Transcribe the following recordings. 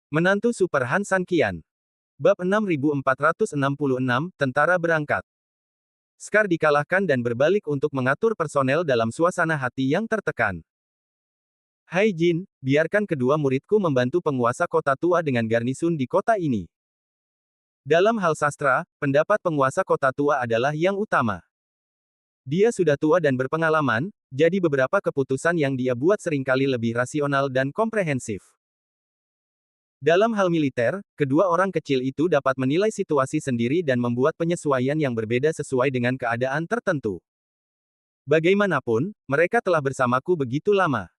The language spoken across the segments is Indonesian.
Menantu Super Han San Qian. Bab 6466, Tentara Berangkat. Scar dikalahkan dan berbalik untuk mengatur personel dalam suasana hati yang tertekan. Hai Jin, biarkan kedua muridku membantu penguasa kota tua dengan garnisun di kota ini. Dalam hal sastra, pendapat penguasa kota tua adalah yang utama. Dia sudah tua dan berpengalaman, jadi beberapa keputusan yang dia buat seringkali lebih rasional dan komprehensif. Dalam hal militer, kedua orang kecil itu dapat menilai situasi sendiri dan membuat penyesuaian yang berbeda sesuai dengan keadaan tertentu. Bagaimanapun, mereka telah bersamaku begitu lama.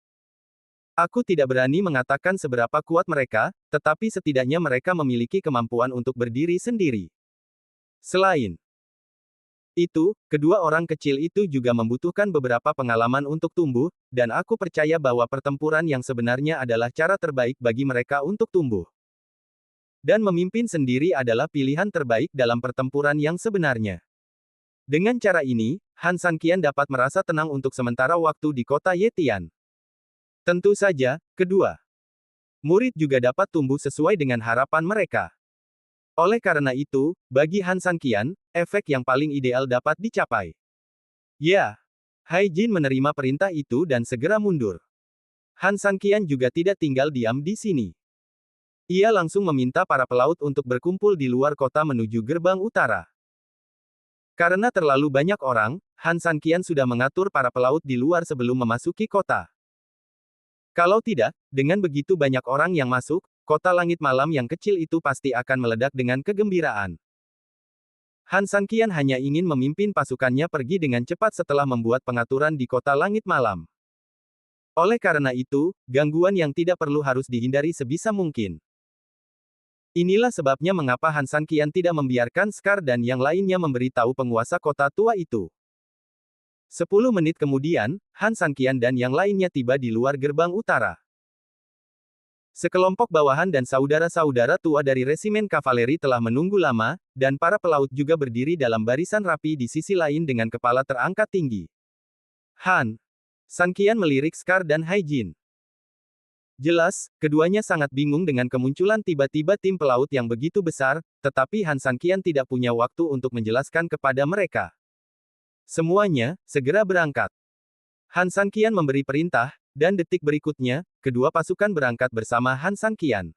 Aku tidak berani mengatakan seberapa kuat mereka, tetapi setidaknya mereka memiliki kemampuan untuk berdiri sendiri. Selain itu, kedua orang kecil itu juga membutuhkan beberapa pengalaman untuk tumbuh, dan aku percaya bahwa pertempuran yang sebenarnya adalah cara terbaik bagi mereka untuk tumbuh. Dan memimpin sendiri adalah pilihan terbaik dalam pertempuran yang sebenarnya. Dengan cara ini, Han San Qian dapat merasa tenang untuk sementara waktu di kota Yetian. Tentu saja, kedua murid juga dapat tumbuh sesuai dengan harapan mereka. Oleh karena itu, bagi Han San Qian, efek yang paling ideal dapat dicapai. Ya, Hai Jin menerima perintah itu dan segera mundur. Han San Qian juga tidak tinggal diam di sini. Ia langsung meminta para pelaut untuk berkumpul di luar kota menuju gerbang utara. Karena terlalu banyak orang, Han San Qian sudah mengatur para pelaut di luar sebelum memasuki kota. Kalau tidak, dengan begitu banyak orang yang masuk, kota langit malam yang kecil itu pasti akan meledak dengan kegembiraan. Han San Qian hanya ingin memimpin pasukannya pergi dengan cepat setelah membuat pengaturan di kota langit malam. Oleh karena itu, gangguan yang tidak perlu harus dihindari sebisa mungkin. Inilah sebabnya mengapa Han San Qian tidak membiarkan Scar dan yang lainnya memberitahu penguasa kota tua itu. 10 menit kemudian, Han San Qian dan yang lainnya tiba di luar gerbang utara. Sekelompok bawahan dan saudara-saudara tua dari resimen kavaleri telah menunggu lama, dan para pelaut juga berdiri dalam barisan rapi di sisi lain dengan kepala terangkat tinggi. Han San Qian melirik Scar dan Hai Jin. Jelas, keduanya sangat bingung dengan kemunculan tiba-tiba tim pelaut yang begitu besar, tetapi Han San Qian tidak punya waktu untuk menjelaskan kepada mereka. Semuanya, segera berangkat. Han San Qian memberi perintah, dan detik berikutnya, kedua pasukan berangkat bersama Han San Qian.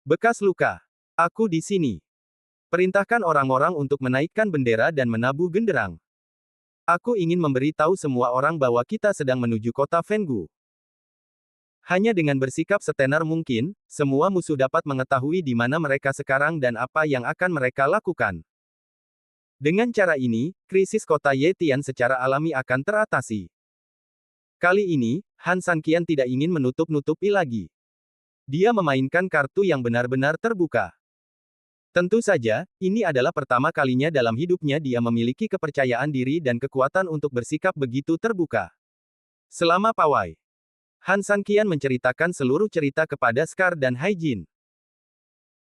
Bekas luka. Aku di sini. Perintahkan orang-orang untuk menaikkan bendera dan menabuh genderang. Aku ingin memberi tahu semua orang bahwa kita sedang menuju kota Fenggu. Hanya dengan bersikap setenar mungkin, semua musuh dapat mengetahui di mana mereka sekarang dan apa yang akan mereka lakukan. Dengan cara ini, krisis kota Yetian secara alami akan teratasi. Kali ini, Han San Qian tidak ingin menutup-nutupi lagi. Dia memainkan kartu yang benar-benar terbuka. Tentu saja, ini adalah pertama kalinya dalam hidupnya dia memiliki kepercayaan diri dan kekuatan untuk bersikap begitu terbuka. Selama pawai, Han San Qian menceritakan seluruh cerita kepada Scar dan Hai Jin.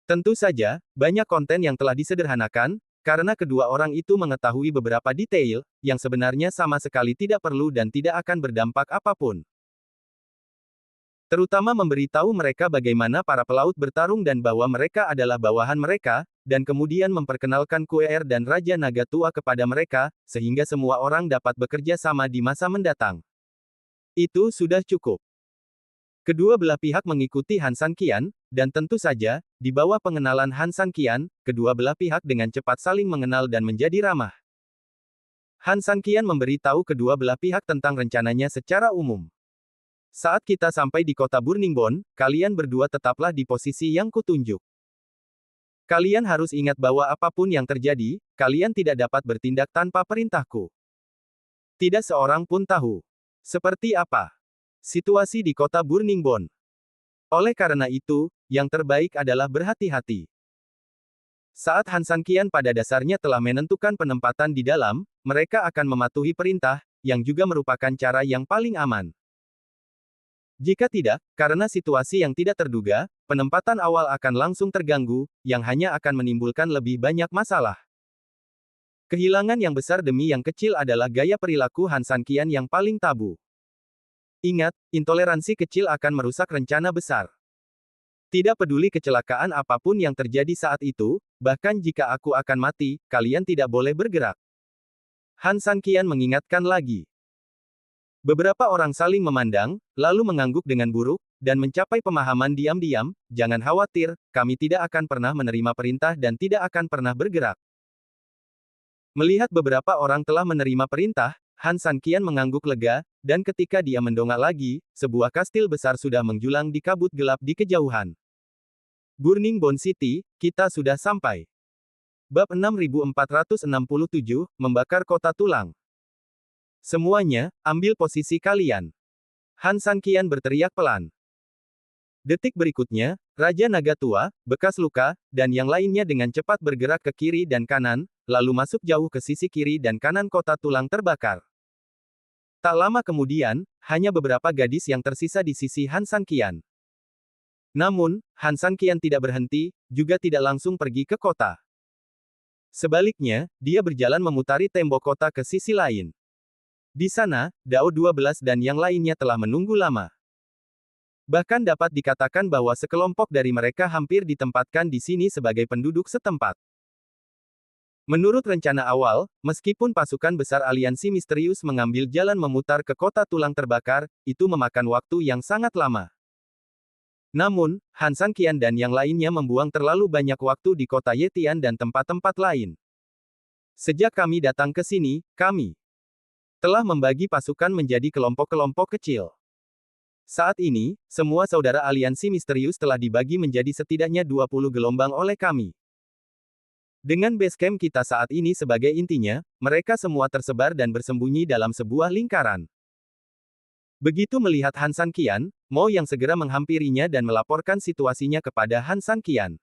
Tentu saja, banyak konten yang telah disederhanakan, karena kedua orang itu mengetahui beberapa detail, yang sebenarnya sama sekali tidak perlu dan tidak akan berdampak apapun. Terutama memberitahu mereka bagaimana para pelaut bertarung dan bahwa mereka adalah bawahan mereka, dan kemudian memperkenalkan Kuer dan Raja Naga Tua kepada mereka, sehingga semua orang dapat bekerja sama di masa mendatang. Itu sudah cukup. Kedua belah pihak mengikuti Han San Qian, dan tentu saja, di bawah pengenalan Han San Qian, kedua belah pihak dengan cepat saling mengenal dan menjadi ramah. Han San Qian memberitahu kedua belah pihak tentang rencananya secara umum. Saat kita sampai di kota Burning Bone, kalian berdua tetaplah di posisi yang kutunjuk. Kalian harus ingat bahwa apapun yang terjadi, kalian tidak dapat bertindak tanpa perintahku. Tidak seorang pun tahu seperti apa situasi di kota Burning Bone. Oleh karena itu, yang terbaik adalah berhati-hati. Saat Han San Qian pada dasarnya telah menentukan penempatan di dalam, mereka akan mematuhi perintah, yang juga merupakan cara yang paling aman. Jika tidak, karena situasi yang tidak terduga, penempatan awal akan langsung terganggu, yang hanya akan menimbulkan lebih banyak masalah. Kehilangan yang besar demi yang kecil adalah gaya perilaku Han San Qian yang paling tabu. Ingat, intoleransi kecil akan merusak rencana besar. Tidak peduli kecelakaan apapun yang terjadi saat itu, bahkan jika aku akan mati, kalian tidak boleh bergerak. Han Sanqian mengingatkan lagi. Beberapa orang saling memandang, lalu mengangguk dengan buruk, dan mencapai pemahaman diam-diam, jangan khawatir, kami tidak akan pernah menerima perintah dan tidak akan pernah bergerak. Melihat beberapa orang telah menerima perintah, Han Sanqian mengangguk lega, dan ketika dia mendongak lagi, sebuah kastil besar sudah menjulang di kabut gelap di kejauhan. Burning Bone City, kita sudah sampai. Bab 6467, Membakar Kota Tulang. Semuanya, ambil posisi kalian. Han Sanqian berteriak pelan. Detik berikutnya, Raja Naga Tua, bekas luka, dan yang lainnya dengan cepat bergerak ke kiri dan kanan, lalu masuk jauh ke sisi kiri dan kanan kota tulang terbakar. Tak lama kemudian, hanya beberapa gadis yang tersisa di sisi Han Sanqian. Namun, Han Sanqian tidak berhenti, juga tidak langsung pergi ke kota. Sebaliknya, dia berjalan memutari tembok kota ke sisi lain. Di sana, Dao 12 dan yang lainnya telah menunggu lama. Bahkan dapat dikatakan bahwa sekelompok dari mereka hampir ditempatkan di sini sebagai penduduk setempat. Menurut rencana awal, meskipun pasukan besar aliansi misterius mengambil jalan memutar ke kota tulang terbakar, itu memakan waktu yang sangat lama. Namun, Han Sanqian dan yang lainnya membuang terlalu banyak waktu di kota Yetian dan tempat-tempat lain. Sejak kami datang ke sini, kami telah membagi pasukan menjadi kelompok-kelompok kecil. Saat ini, semua saudara aliansi misterius telah dibagi menjadi setidaknya 20 gelombang oleh kami. Dengan base camp kita saat ini sebagai intinya, mereka semua tersebar dan bersembunyi dalam sebuah lingkaran. Begitu melihat Han Sanqian, Mo yang segera menghampirinya dan melaporkan situasinya kepada Han Sanqian.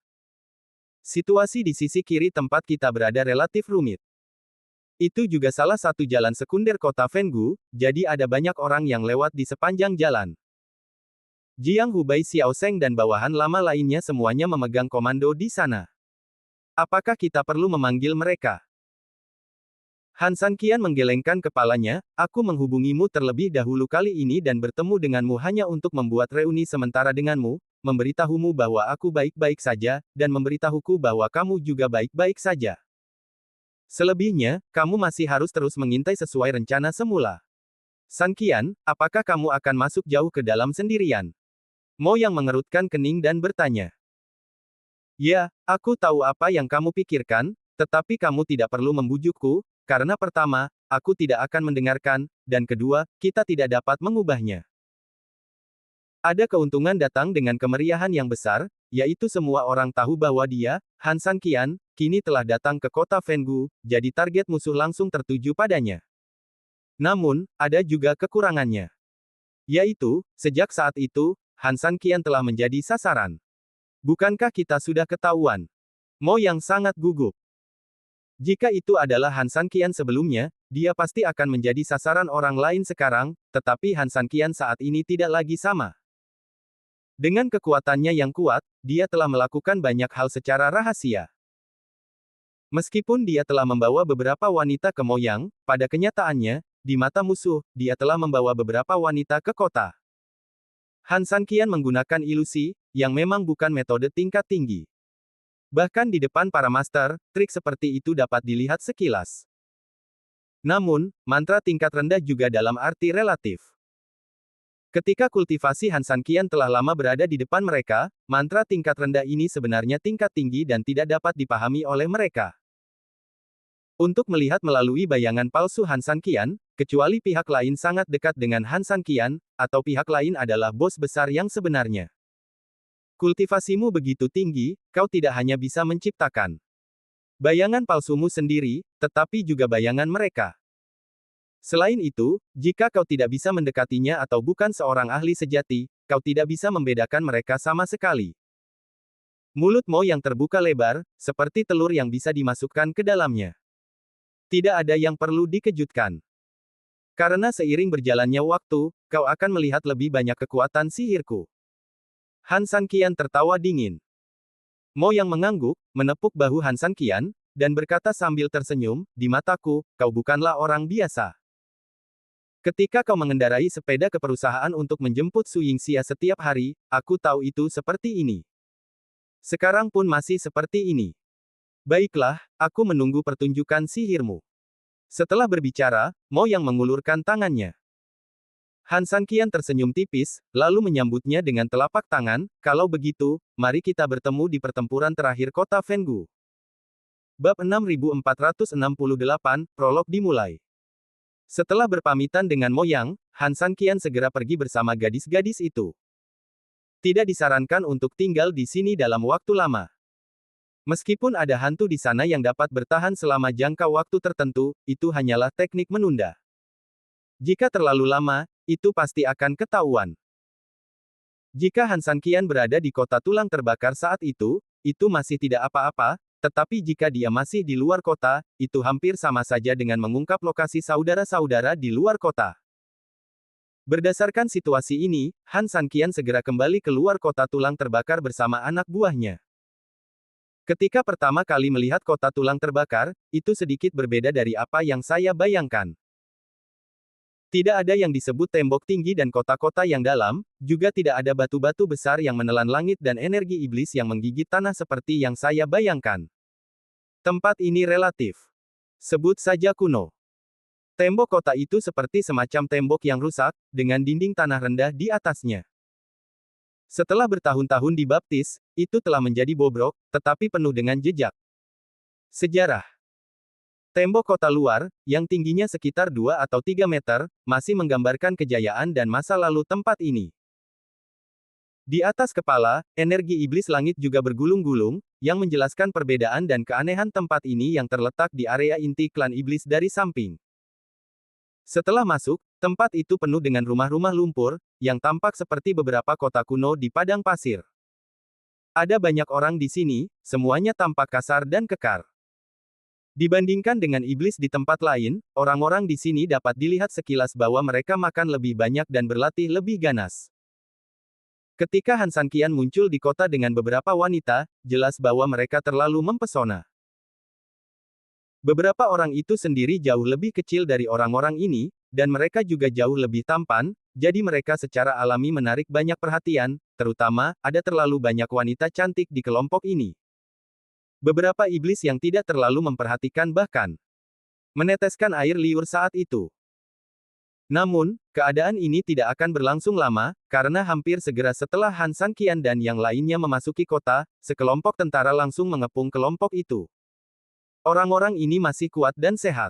Situasi di sisi kiri tempat kita berada relatif rumit. Itu juga salah satu jalan sekunder kota Fenggu, jadi ada banyak orang yang lewat di sepanjang jalan. Jiang Hubei Xiaosheng dan bawahan lama lainnya semuanya memegang komando di sana. Apakah kita perlu memanggil mereka? Han Sanqian menggelengkan kepalanya, aku menghubungimu terlebih dahulu kali ini dan bertemu denganmu hanya untuk membuat reuni sementara denganmu, memberitahumu bahwa aku baik-baik saja, dan memberitahuku bahwa kamu juga baik-baik saja. Selebihnya, kamu masih harus terus mengintai sesuai rencana semula. Sanqian, apakah kamu akan masuk jauh ke dalam sendirian? Mo yang mengerutkan kening dan bertanya. Ya, aku tahu apa yang kamu pikirkan, tetapi kamu tidak perlu membujukku, karena pertama, aku tidak akan mendengarkan, dan kedua, kita tidak dapat mengubahnya. Ada keuntungan datang dengan kemeriahan yang besar, yaitu semua orang tahu bahwa dia, Han Sanqian, kini telah datang ke kota Fenggu, jadi target musuh langsung tertuju padanya. Namun, ada juga kekurangannya. Yaitu, sejak saat itu, Han Sanqian telah menjadi sasaran. Bukankah kita sudah ketahuan? Mo yang sangat gugup. Jika itu adalah Han Sanqian sebelumnya, dia pasti akan menjadi sasaran orang lain sekarang, tetapi Han Sanqian saat ini tidak lagi sama. Dengan kekuatannya yang kuat, dia telah melakukan banyak hal secara rahasia. Meskipun dia telah membawa beberapa wanita ke Moyang, pada kenyataannya, di mata musuh, dia telah membawa beberapa wanita ke kota. Han Sanqian menggunakan ilusi, yang memang bukan metode tingkat tinggi. Bahkan di depan para master, trik seperti itu dapat dilihat sekilas. Namun, mantra tingkat rendah juga dalam arti relatif. Ketika kultivasi Han Sanqian telah lama berada di depan mereka, mantra tingkat rendah ini sebenarnya tingkat tinggi dan tidak dapat dipahami oleh mereka. Untuk melihat melalui bayangan palsu Han Sanqian, kecuali pihak lain sangat dekat dengan Han Sanqian, atau pihak lain adalah bos besar yang sebenarnya. Kultivasimu begitu tinggi, kau tidak hanya bisa menciptakan bayangan palsumu sendiri, tetapi juga bayangan mereka. Selain itu, jika kau tidak bisa mendekatinya atau bukan seorang ahli sejati, kau tidak bisa membedakan mereka sama sekali. Mulut Mo yang terbuka lebar, seperti telur yang bisa dimasukkan ke dalamnya. Tidak ada yang perlu dikejutkan. Karena seiring berjalannya waktu, kau akan melihat lebih banyak kekuatan sihirku. Han Sanqian tertawa dingin. Mo yang mengangguk, menepuk bahu Han Sanqian, dan berkata sambil tersenyum, di mataku, kau bukanlah orang biasa. Ketika kau mengendarai sepeda ke perusahaan untuk menjemput Su Yingxia setiap hari, aku tahu itu seperti ini. Sekarang pun masih seperti ini. Baiklah, aku menunggu pertunjukan sihirmu. Setelah berbicara, Mo Yang mengulurkan tangannya. Han Sanqian tersenyum tipis, lalu menyambutnya dengan telapak tangan, kalau begitu, mari kita bertemu di pertempuran terakhir kota Fenggu. Bab 6468, Prolog dimulai. Setelah berpamitan dengan Mo Yang, Han Sanqian segera pergi bersama gadis-gadis itu. Tidak disarankan untuk tinggal di sini dalam waktu lama. Meskipun ada hantu di sana yang dapat bertahan selama jangka waktu tertentu, itu hanyalah teknik menunda. Jika terlalu lama, itu pasti akan ketahuan. Jika Han Sanqian berada di kota tulang terbakar saat itu masih tidak apa-apa, tetapi jika dia masih di luar kota, itu hampir sama saja dengan mengungkap lokasi saudara-saudara di luar kota. Berdasarkan situasi ini, Han Sanqian segera kembali ke luar kota tulang terbakar bersama anak buahnya. Ketika pertama kali melihat kota tulang terbakar, itu sedikit berbeda dari apa yang saya bayangkan. Tidak ada yang disebut tembok tinggi dan kota-kota yang dalam, juga tidak ada batu-batu besar yang menelan langit dan energi iblis yang menggigit tanah seperti yang saya bayangkan. Tempat ini relatif. Sebut saja kuno. Tembok kota itu seperti semacam tembok yang rusak, dengan dinding tanah rendah di atasnya. Setelah bertahun-tahun dibaptis, itu telah menjadi bobrok, tetapi penuh dengan jejak sejarah. Tembok kota luar, yang tingginya sekitar 2 atau 3 meter, masih menggambarkan kejayaan dan masa lalu tempat ini. Di atas kepala, energi iblis langit juga bergulung-gulung, yang menjelaskan perbedaan dan keanehan tempat ini yang terletak di area inti klan iblis dari samping. Setelah masuk, tempat itu penuh dengan rumah-rumah lumpur, yang tampak seperti beberapa kota kuno di padang pasir. Ada banyak orang di sini, semuanya tampak kasar dan kekar. Dibandingkan dengan iblis di tempat lain, orang-orang di sini dapat dilihat sekilas bahwa mereka makan lebih banyak dan berlatih lebih ganas. Ketika Han Sanqian muncul di kota dengan beberapa wanita, jelas bahwa mereka terlalu mempesona. Beberapa orang itu sendiri jauh lebih kecil dari orang-orang ini, dan mereka juga jauh lebih tampan, jadi mereka secara alami menarik banyak perhatian, terutama, ada terlalu banyak wanita cantik di kelompok ini. Beberapa iblis yang tidak terlalu memperhatikan bahkan meneteskan air liur saat itu. Namun, keadaan ini tidak akan berlangsung lama, karena hampir segera setelah Han Sanqian dan yang lainnya memasuki kota, sekelompok tentara langsung mengepung kelompok itu. Orang-orang ini masih kuat dan sehat.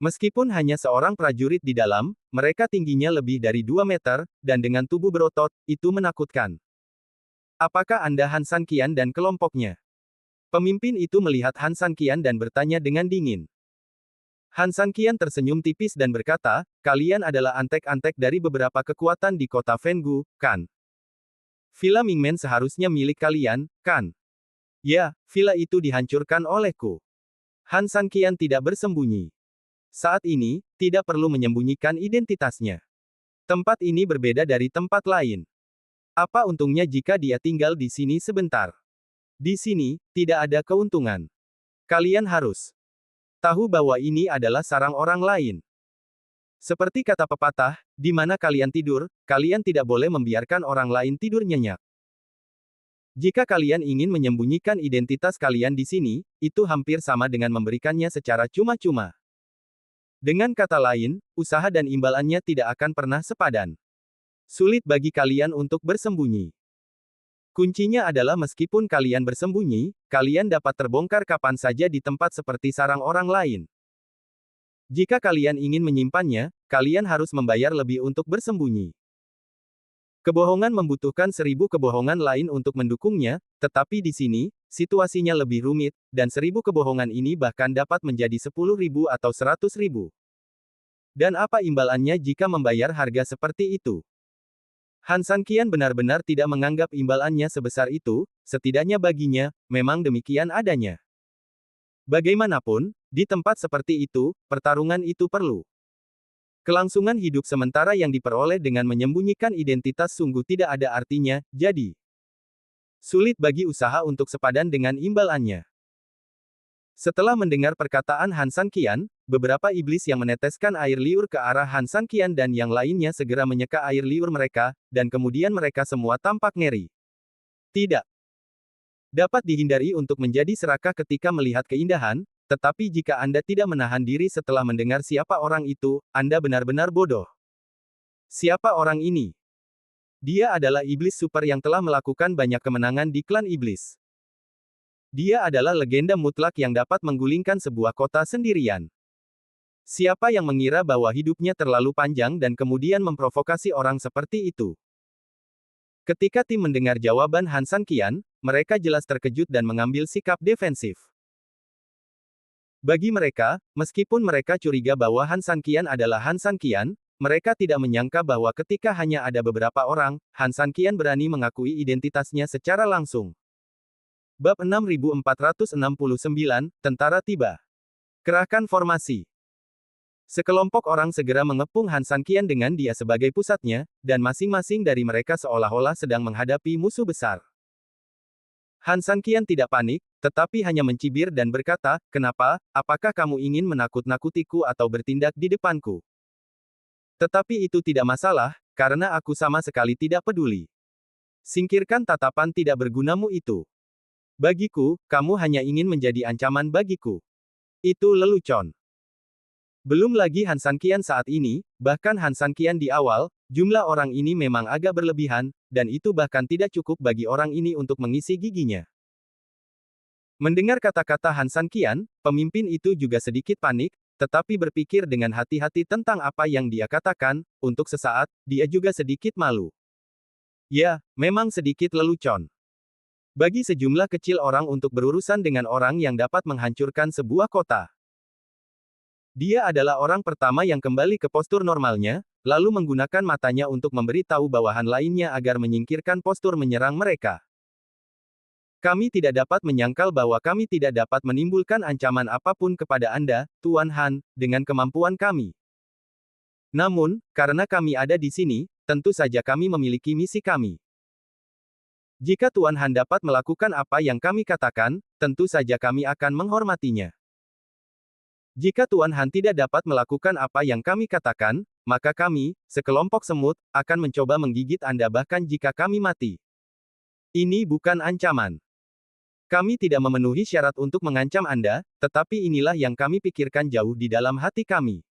Meskipun hanya seorang prajurit di dalam, mereka tingginya lebih dari 2 meter, dan dengan tubuh berotot, itu menakutkan. Apakah Anda Han Sanqian dan kelompoknya? Pemimpin itu melihat Han Sanqian dan bertanya dengan dingin. Han Sanqian tersenyum tipis dan berkata, kalian adalah antek-antek dari beberapa kekuatan di kota Fenggu, kan? Villa Mingmen seharusnya milik kalian, kan? Ya, villa itu dihancurkan olehku. Han Sanqian tidak bersembunyi. Saat ini, tidak perlu menyembunyikan identitasnya. Tempat ini berbeda dari tempat lain. Apa untungnya jika dia tinggal di sini sebentar? Di sini, tidak ada keuntungan. Kalian harus tahu bahwa ini adalah sarang orang lain. Seperti kata pepatah, di mana kalian tidur, kalian tidak boleh membiarkan orang lain tidur nyenyak. Jika kalian ingin menyembunyikan identitas kalian di sini, itu hampir sama dengan memberikannya secara cuma-cuma. Dengan kata lain, usaha dan imbalannya tidak akan pernah sepadan. Sulit bagi kalian untuk bersembunyi. Kuncinya adalah meskipun kalian bersembunyi, kalian dapat terbongkar kapan saja di tempat seperti sarang orang lain. Jika kalian ingin menyimpannya, kalian harus membayar lebih untuk bersembunyi. Kebohongan membutuhkan 1000 kebohongan lain untuk mendukungnya, tetapi di sini, situasinya lebih rumit, dan 1000 kebohongan ini bahkan dapat menjadi 10.000 atau 100.000. Dan apa imbalannya jika membayar harga seperti itu? Han Sanqian benar-benar tidak menganggap imbalannya sebesar itu, setidaknya baginya, memang demikian adanya. Bagaimanapun, di tempat seperti itu, pertarungan itu perlu. Kelangsungan hidup sementara yang diperoleh dengan menyembunyikan identitas sungguh tidak ada artinya, jadi sulit bagi usaha untuk sepadan dengan imbalannya. Setelah mendengar perkataan Han Sanqian, beberapa iblis yang meneteskan air liur ke arah Han Sanqian dan yang lainnya segera menyeka air liur mereka, dan kemudian mereka semua tampak ngeri. Tidak. Dapat dihindari untuk menjadi serakah ketika melihat keindahan, tetapi jika Anda tidak menahan diri setelah mendengar siapa orang itu, Anda benar-benar bodoh. Siapa orang ini? Dia adalah iblis super yang telah melakukan banyak kemenangan di klan iblis. Dia adalah legenda mutlak yang dapat menggulingkan sebuah kota sendirian. Siapa yang mengira bahwa hidupnya terlalu panjang dan kemudian memprovokasi orang seperti itu? Ketika tim mendengar jawaban Han San Qian, mereka jelas terkejut dan mengambil sikap defensif. Bagi mereka, meskipun mereka curiga bahwa Han San Qian adalah Han San Qian, mereka tidak menyangka bahwa ketika hanya ada beberapa orang, Han San Qian berani mengakui identitasnya secara langsung. Bab 6469, Tentara tiba. Kerahkan formasi. Sekelompok orang segera mengepung Han San Qian dengan dia sebagai pusatnya, dan masing-masing dari mereka seolah-olah sedang menghadapi musuh besar. Han San Qian tidak panik, tetapi hanya mencibir dan berkata, "Kenapa? Apakah kamu ingin menakut-nakutiku atau bertindak di depanku? Tetapi itu tidak masalah, karena aku sama sekali tidak peduli. Singkirkan tatapan tidak bergunamu itu. Bagiku, kamu hanya ingin menjadi ancaman bagiku." Itu lelucon. Belum lagi Han San Qian saat ini, bahkan Han San Qian di awal, jumlah orang ini memang agak berlebihan, dan itu bahkan tidak cukup bagi orang ini untuk mengisi giginya. Mendengar kata-kata Han San Qian, pemimpin itu juga sedikit panik, tetapi berpikir dengan hati-hati tentang apa yang dia katakan, untuk sesaat, dia juga sedikit malu. Ya, memang sedikit lelucon. Bagi sejumlah kecil orang untuk berurusan dengan orang yang dapat menghancurkan sebuah kota. Dia adalah orang pertama yang kembali ke postur normalnya, lalu menggunakan matanya untuk memberi tahu bawahan lainnya agar menyingkirkan postur menyerang mereka. Kami tidak dapat menyangkal bahwa kami tidak dapat menimbulkan ancaman apapun kepada Anda, Tuan Han, dengan kemampuan kami. Namun, karena kami ada di sini, tentu saja kami memiliki misi kami. Jika Tuan Han dapat melakukan apa yang kami katakan, tentu saja kami akan menghormatinya. Jika Tuan Han tidak dapat melakukan apa yang kami katakan, maka kami, sekelompok semut, akan mencoba menggigit Anda bahkan jika kami mati. Ini bukan ancaman. Kami tidak memenuhi syarat untuk mengancam Anda, tetapi inilah yang kami pikirkan jauh di dalam hati kami.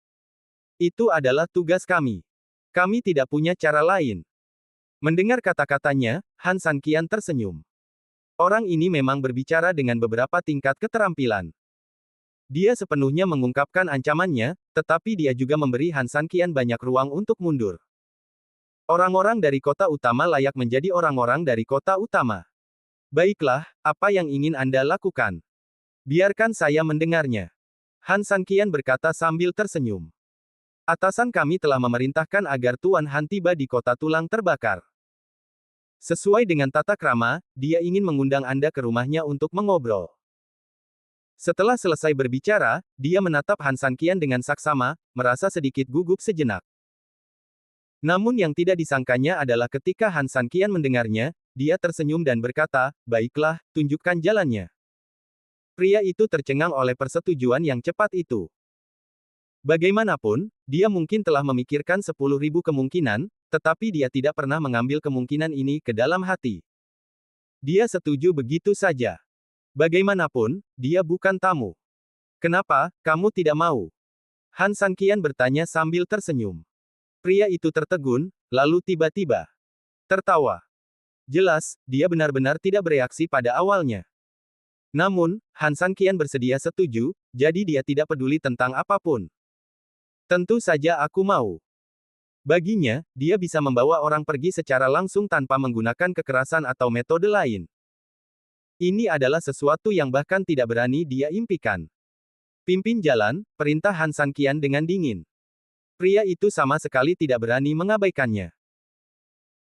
Itu adalah tugas kami. Kami tidak punya cara lain. Mendengar kata-katanya, Han San Qian tersenyum. Orang ini memang berbicara dengan beberapa tingkat keterampilan. Dia sepenuhnya mengungkapkan ancamannya, tetapi dia juga memberi Han San Qian banyak ruang untuk mundur. Orang-orang dari kota utama layak menjadi orang-orang dari kota utama. Baiklah, apa yang ingin Anda lakukan? Biarkan saya mendengarnya. Han San Qian berkata sambil tersenyum. Atasan kami telah memerintahkan agar Tuan Han tiba di kota tulang terbakar. Sesuai dengan tata krama, dia ingin mengundang Anda ke rumahnya untuk mengobrol. Setelah selesai berbicara, dia menatap Han San Qian dengan saksama, merasa sedikit gugup sejenak. Namun yang tidak disangkanya adalah ketika Han San Qian mendengarnya, dia tersenyum dan berkata, "Baiklah, tunjukkan jalannya." Pria itu tercengang oleh persetujuan yang cepat itu. Bagaimanapun, dia mungkin telah memikirkan 10.000 kemungkinan, tetapi dia tidak pernah mengambil kemungkinan ini ke dalam hati. Dia setuju begitu saja. Bagaimanapun, dia bukan tamu. Kenapa, kamu tidak mau? Han San Qian bertanya sambil tersenyum. Pria itu tertegun, lalu tiba-tiba tertawa. Jelas, dia benar-benar tidak bereaksi pada awalnya. Namun, Han San Qian bersedia setuju, jadi dia tidak peduli tentang apapun. Tentu saja aku mau. Baginya, dia bisa membawa orang pergi secara langsung tanpa menggunakan kekerasan atau metode lain. Ini adalah sesuatu yang bahkan tidak berani dia impikan. Pimpin jalan, perintah Han San Qian dengan dingin. Pria itu sama sekali tidak berani mengabaikannya.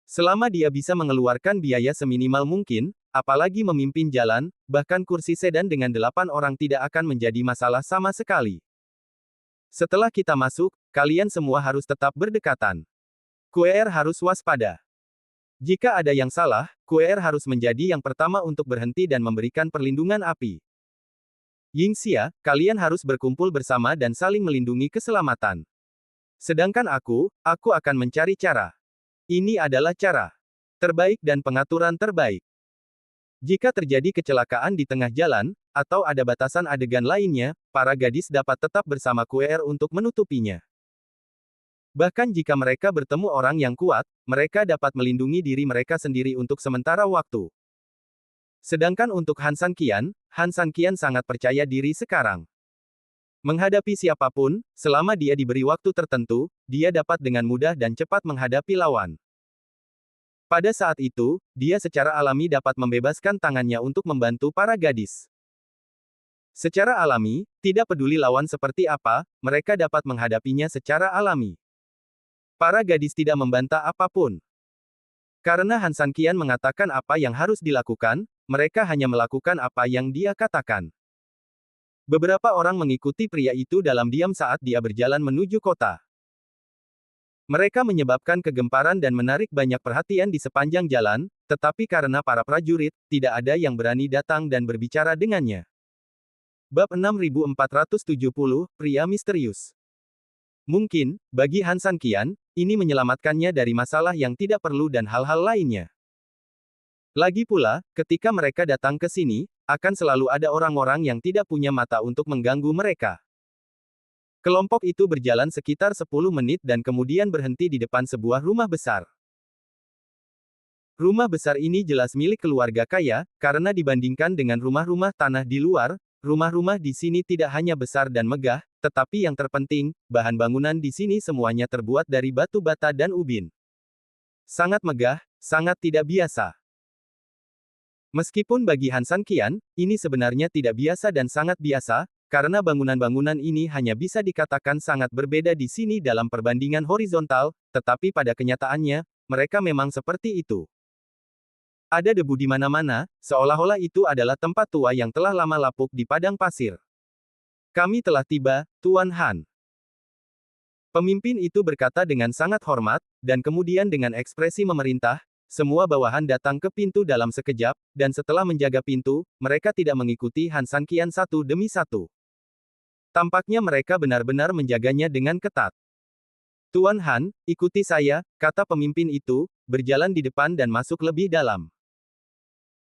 Selama dia bisa mengeluarkan biaya seminimal mungkin, apalagi memimpin jalan, bahkan kursi sedan dengan 8 orang tidak akan menjadi masalah sama sekali. Setelah kita masuk, kalian semua harus tetap berdekatan. QR harus waspada. Jika ada yang salah, QR harus menjadi yang pertama untuk berhenti dan memberikan perlindungan api. Yingxia, kalian harus berkumpul bersama dan saling melindungi keselamatan. Sedangkan aku akan mencari cara. Ini adalah cara terbaik dan pengaturan terbaik. Jika terjadi kecelakaan di tengah jalan, atau ada batasan adegan lainnya, para gadis dapat tetap bersama QR untuk menutupinya. Bahkan jika mereka bertemu orang yang kuat, mereka dapat melindungi diri mereka sendiri untuk sementara waktu. Sedangkan untuk Han San Qian sangat percaya diri sekarang. Menghadapi siapapun, selama dia diberi waktu tertentu, dia dapat dengan mudah dan cepat menghadapi lawan. Pada saat itu, dia secara alami dapat membebaskan tangannya untuk membantu para gadis. Secara alami, tidak peduli lawan seperti apa, mereka dapat menghadapinya secara alami. Para gadis tidak membantah apapun. Karena Han San Qian mengatakan apa yang harus dilakukan, mereka hanya melakukan apa yang dia katakan. Beberapa orang mengikuti pria itu dalam diam saat dia berjalan menuju kota. Mereka menyebabkan kegemparan dan menarik banyak perhatian di sepanjang jalan, tetapi karena para prajurit, tidak ada yang berani datang dan berbicara dengannya. Bab 6470, Pria Misterius. Mungkin, bagi Han San Qian, ini menyelamatkannya dari masalah yang tidak perlu dan hal-hal lainnya. Lagi pula, ketika mereka datang ke sini, akan selalu ada orang-orang yang tidak punya mata untuk mengganggu mereka. Kelompok itu berjalan sekitar 10 menit dan kemudian berhenti di depan sebuah rumah besar. Rumah besar ini jelas milik keluarga kaya, karena dibandingkan dengan rumah-rumah tanah di luar, rumah-rumah di sini tidak hanya besar dan megah, tetapi yang terpenting, bahan bangunan di sini semuanya terbuat dari batu bata dan ubin. Sangat megah, sangat tidak biasa. Meskipun bagi Han San Qian, ini sebenarnya tidak biasa dan sangat biasa, karena bangunan-bangunan ini hanya bisa dikatakan sangat berbeda di sini dalam perbandingan horizontal, tetapi pada kenyataannya, mereka memang seperti itu. Ada debu di mana-mana, seolah-olah itu adalah tempat tua yang telah lama lapuk di padang pasir. Kami telah tiba, Tuan Han. Pemimpin itu berkata dengan sangat hormat, dan kemudian dengan ekspresi memerintah, semua bawahan datang ke pintu dalam sekejap, dan setelah menjaga pintu, mereka tidak mengikuti Han San Qian satu demi satu. Tampaknya mereka benar-benar menjaganya dengan ketat. Tuan Han, ikuti saya, kata pemimpin itu, berjalan di depan dan masuk lebih dalam.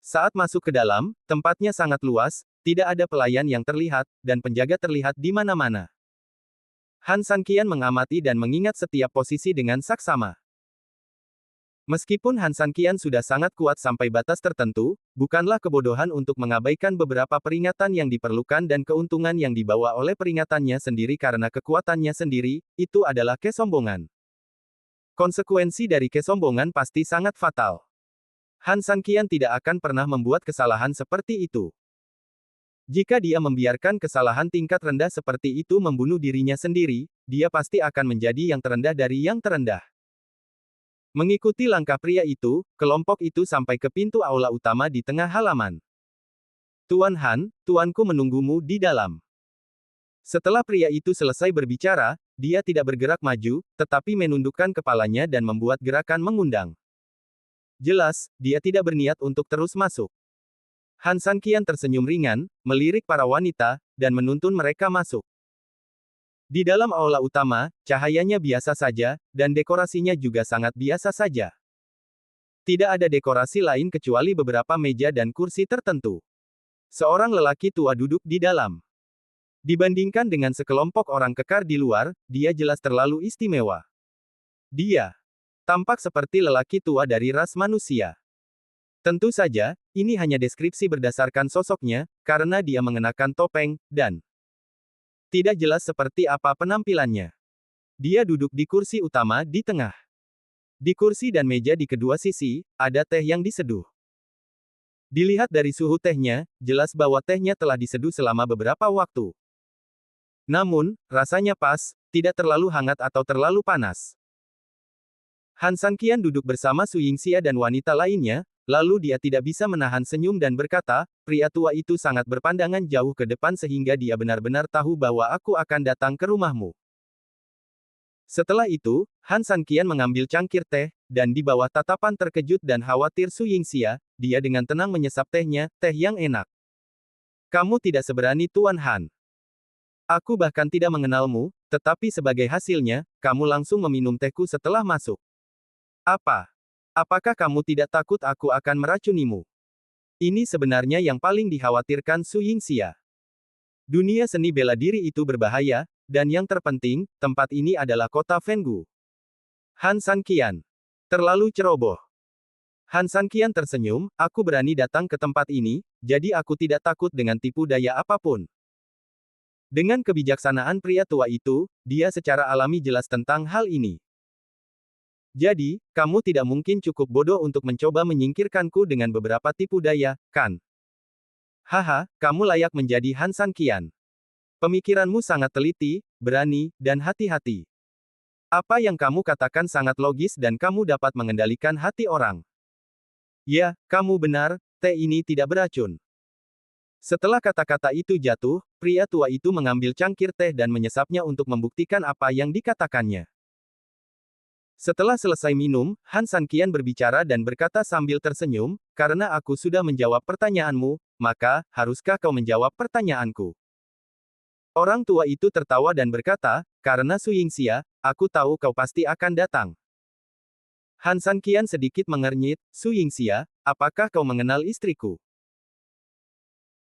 Saat masuk ke dalam, tempatnya sangat luas, tidak ada pelayan yang terlihat, dan penjaga terlihat di mana-mana. Han San Qian mengamati dan mengingat setiap posisi dengan saksama. Meskipun Han San Qian sudah sangat kuat sampai batas tertentu, bukanlah kebodohan untuk mengabaikan beberapa peringatan yang diperlukan dan keuntungan yang dibawa oleh peringatannya sendiri karena kekuatannya sendiri, itu adalah kesombongan. Konsekuensi dari kesombongan pasti sangat fatal. Han San Qian tidak akan pernah membuat kesalahan seperti itu. Jika dia membiarkan kesalahan tingkat rendah seperti itu membunuh dirinya sendiri, dia pasti akan menjadi yang terendah dari yang terendah. Mengikuti langkah pria itu, kelompok itu sampai ke pintu aula utama di tengah halaman. Tuan Han, tuanku menunggumu di dalam. Setelah pria itu selesai berbicara, dia tidak bergerak maju, tetapi menundukkan kepalanya dan membuat gerakan mengundang. Jelas, dia tidak berniat untuk terus masuk. Han San Qian tersenyum ringan, melirik para wanita, dan menuntun mereka masuk. Di dalam aula utama, cahayanya biasa saja, dan dekorasinya juga sangat biasa saja. Tidak ada dekorasi lain kecuali beberapa meja dan kursi tertentu. Seorang lelaki tua duduk di dalam. Dibandingkan dengan sekelompok orang kekar di luar, dia jelas terlalu istimewa. Dia tampak seperti lelaki tua dari ras manusia. Tentu saja, ini hanya deskripsi berdasarkan sosoknya, karena dia mengenakan topeng, dan tidak jelas seperti apa penampilannya. Dia duduk di kursi utama di tengah. Di kursi dan meja di kedua sisi, ada teh yang diseduh. Dilihat dari suhu tehnya, jelas bahwa tehnya telah diseduh selama beberapa waktu. Namun, rasanya pas, tidak terlalu hangat atau terlalu panas. Han San Qian duduk bersama Su Yingxia dan wanita lainnya, lalu dia tidak bisa menahan senyum dan berkata, pria tua itu sangat berpandangan jauh ke depan sehingga dia benar-benar tahu bahwa aku akan datang ke rumahmu. Setelah itu, Han San Qian mengambil cangkir teh, dan di bawah tatapan terkejut dan khawatir Su Yingxia, dia dengan tenang menyesap tehnya, teh yang enak. Kamu tidak seberani Tuan Han. Aku bahkan tidak mengenalmu, tetapi sebagai hasilnya, kamu langsung meminum tehku setelah masuk. Apa? Apakah kamu tidak takut aku akan meracunimu? Ini sebenarnya yang paling dikhawatirkan Su Yingxia. Dunia seni bela diri itu berbahaya, dan yang terpenting, tempat ini adalah kota Fenggu. Han Sanqian. Terlalu ceroboh. Han Sanqian tersenyum, aku berani datang ke tempat ini, jadi aku tidak takut dengan tipu daya apapun. Dengan kebijaksanaan pria tua itu, dia secara alami jelas tentang hal ini. Jadi, kamu tidak mungkin cukup bodoh untuk mencoba menyingkirkanku dengan beberapa tipu daya, kan? Haha, kamu layak menjadi Han Sanqian. Pemikiranmu sangat teliti, berani, dan hati-hati. Apa yang kamu katakan sangat logis dan kamu dapat mengendalikan hati orang. Ya, kamu benar, teh ini tidak beracun. Setelah kata-kata itu jatuh, pria tua itu mengambil cangkir teh dan menyesapnya untuk membuktikan apa yang dikatakannya. Setelah selesai minum, Han Sanqian berbicara dan berkata sambil tersenyum, karena aku sudah menjawab pertanyaanmu, maka, haruskah kau menjawab pertanyaanku? Orang tua itu tertawa dan berkata, karena Su Yingxia, aku tahu kau pasti akan datang. Han Sanqian sedikit mengernyit, Su Yingxia, apakah kau mengenal istriku?